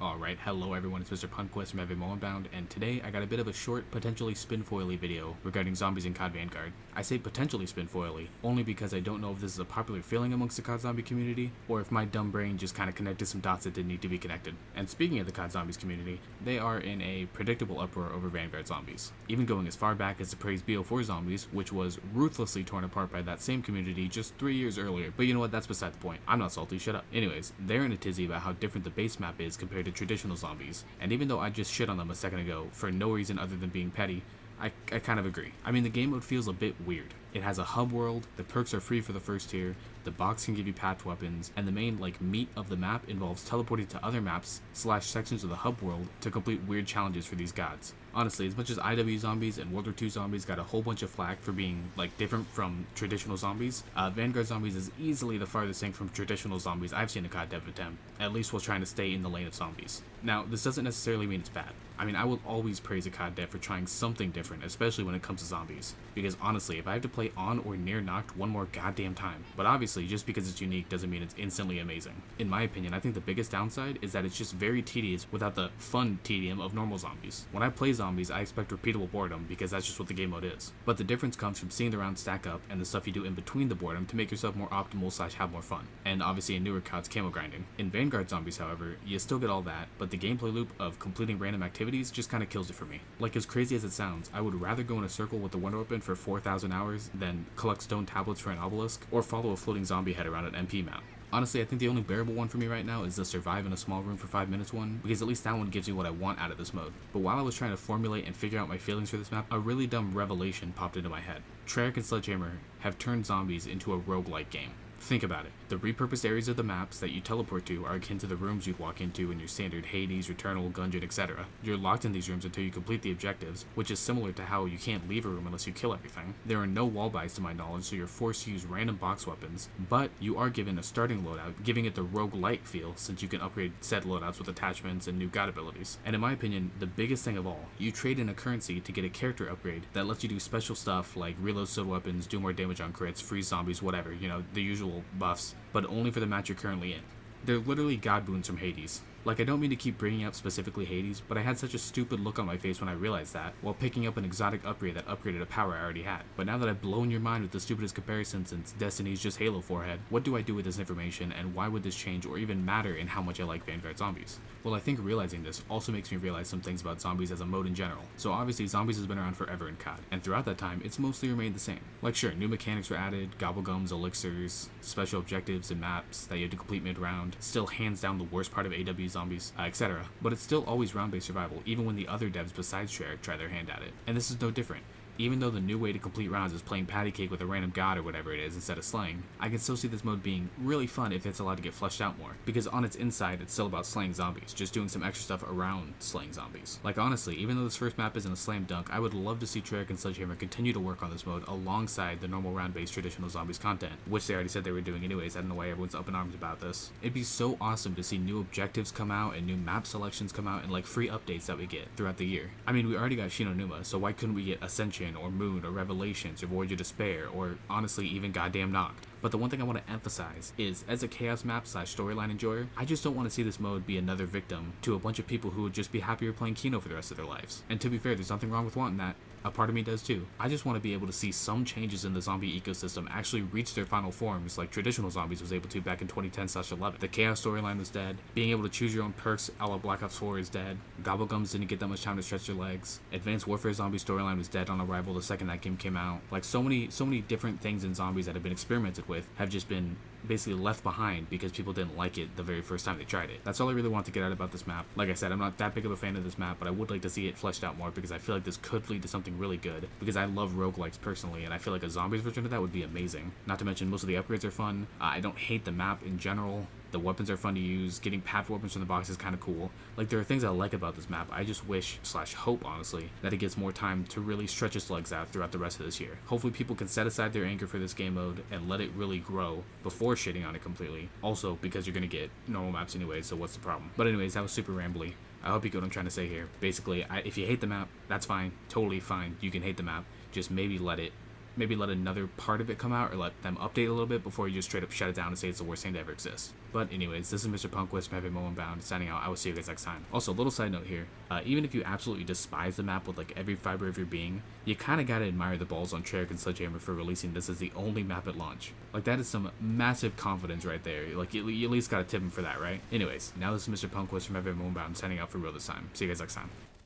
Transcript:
Alright, hello everyone, it's Mr. Punquest from Heavy Bound, and today I got a bit of a short, potentially spinfoily video regarding zombies in COD Vanguard. I say potentially spinfoily, only because I don't know if this is a popular feeling amongst the COD zombie community, or if my dumb brain just kinda connected some dots that didn't need to be connected. And speaking of the COD zombies community, they are in a predictable uproar over Vanguard zombies, even going as far back as to praise BO4 zombies, which was ruthlessly torn apart by that same community just 3 years earlier. But you know what, that's beside the point. I'm not salty, shut up. Anyways, they're in a tizzy about how different the base map is compared to traditional zombies, and even though I just shit on them a second ago for no reason other than being petty, I kind of agree. I mean, the game mode feels a bit weird. It has a hub world, the perks are free for the first tier, the box can give you patch weapons, and the main meat of the map involves teleporting to other maps / sections of the hub world to complete weird challenges for these gods. Honestly, as much as IW zombies and World War II zombies got a whole bunch of flack for being different from traditional zombies, Vanguard zombies is easily the farthest thing from traditional zombies I've seen a COD dev attempt, at least while trying to stay in the lane of zombies. Now, this doesn't necessarily mean it's bad. I mean, I will always praise a COD dev for trying something different, especially when it comes to zombies. Because honestly, if I have to play on or near knocked one more goddamn time, but obviously just because it's unique doesn't mean it's instantly amazing. In my opinion, I think the biggest downside is that it's just very tedious without the fun tedium of normal zombies. When I play zombies, I expect repeatable boredom because that's just what the game mode is. But the difference comes from seeing the rounds stack up and the stuff you do in between the boredom to make yourself more optimal / have more fun. And obviously in newer CODs, camo grinding. In Vanguard zombies, however, you still get all that, but the gameplay loop of completing random activities just kinda kills it for me. As crazy as it sounds, I would rather go in a circle with the wonder weapon for 4,000 hours than collect stone tablets for an obelisk or follow a floating zombie head around an MP map. Honestly, I think the only bearable one for me right now is the survive in a small room for 5 minutes one, because at least that one gives me what I want out of this mode. But while I was trying to formulate and figure out my feelings for this map, a really dumb revelation popped into my head. Treyarch and Sledgehammer have turned zombies into a roguelike game. Think about it. The repurposed areas of the maps that you teleport to are akin to the rooms you'd walk into in your standard Hades, Returnal, Gungeon, etc. You're locked in these rooms until you complete the objectives, which is similar to how you can't leave a room unless you kill everything. There are no wall buys to my knowledge, so you're forced to use random box weapons, but you are given a starting loadout, giving it the roguelike feel since you can upgrade said loadouts with attachments and new god abilities. And in my opinion, the biggest thing of all, you trade in a currency to get a character upgrade that lets you do special stuff like reload sword weapons, do more damage on crits, freeze zombies, whatever, the usual buffs, but only for the match you're currently in. They're literally god boons from Hades. I don't mean to keep bringing up specifically Hades, but I had such a stupid look on my face when I realized that, while picking up an exotic upgrade that upgraded a power I already had. But now that I've blown your mind with the stupidest comparison since Destiny's just Halo forehead, what do I do with this information, and why would this change or even matter in how much I like Vanguard zombies? Well, I think realizing this also makes me realize some things about zombies as a mode in general. So obviously zombies has been around forever in COD, and throughout that time, it's mostly remained the same. Sure, new mechanics were added, gobblegums, elixirs, special objectives and maps that you had to complete mid-round, still hands down the worst part of AW zombies, etc. But it's still always round-based survival, even when the other devs besides Treyarch try their hand at it. And this is no different. Even though the new way to complete rounds is playing patty cake with a random god or whatever it is instead of slaying, I can still see this mode being really fun if it's allowed to get fleshed out more, because on its inside it's still about slaying zombies, just doing some extra stuff around slaying zombies. Honestly, even though this first map isn't a slam dunk, I would love to see Treyarch and Sledgehammer continue to work on this mode alongside the normal round-based traditional zombies content, which they already said they were doing anyways. I don't know why everyone's up in arms about this. It'd be so awesome to see new objectives come out and new map selections come out and free updates that we get throughout the year. I mean, we already got Shinonuma, so why couldn't we get Ascension or Moon or Revelations or Voyage of Despair, or honestly even goddamn Knocked? But the one thing I want to emphasize is, as a chaos map / storyline enjoyer, I just don't want to see this mode be another victim to a bunch of people who would just be happier playing Kino for the rest of their lives. And to be fair, there's nothing wrong with wanting that. A part of me does too. I just want to be able to see some changes in the zombie ecosystem actually reach their final forms like traditional zombies was able to back in 2010/11. The chaos storyline was dead. Being able to choose your own perks a la Black Ops 4 is dead. Gobblegums didn't get that much time to stretch their legs. Advanced Warfare zombie storyline was dead on arrival the second that game came out. So many different things in zombies that have been experimented with have just been basically left behind because people didn't like it the very first time they tried it. That's all I really want to get out about this map. Like I said, I'm not that big of a fan of this map, but I would like to see it fleshed out more because I feel like this could lead to something really good, because I love roguelikes personally, and I feel like a zombies version of that would be amazing. Not to mention most of the upgrades are fun. I don't hate the map in general. The weapons are fun to use. Getting patch weapons from the box is kind of cool. There are things I like about this map. I just wish / hope, honestly, that it gets more time to really stretch its legs out throughout the rest of this year. Hopefully people can set aside their anger for this game mode and let it really grow before shitting on it completely. Also, because you're going to get normal maps anyway, so what's the problem? But anyways, that was super rambly. I hope you get what I'm trying to say here. Basically, if you hate the map, that's fine. Totally fine. You can hate the map. Just maybe let it maybe let another part of it come out or let them update a little bit before you just straight up shut it down and say it's the worst game to ever exist. But anyways, this is Mr. Punkwist from Heavy Moment Bound signing out. I will see you guys next time. Also, little side note here, even if you absolutely despise the map with like every fiber of your being, you kind of gotta admire the balls on Treyarch and Sledgehammer for releasing this as the only map at launch. Like, that is some massive confidence right there. Like, you at least gotta tip him for that, right? Anyways, now this is Mr. Punkwist from Heavy Moment Bound signing out for real this time. See you guys next time.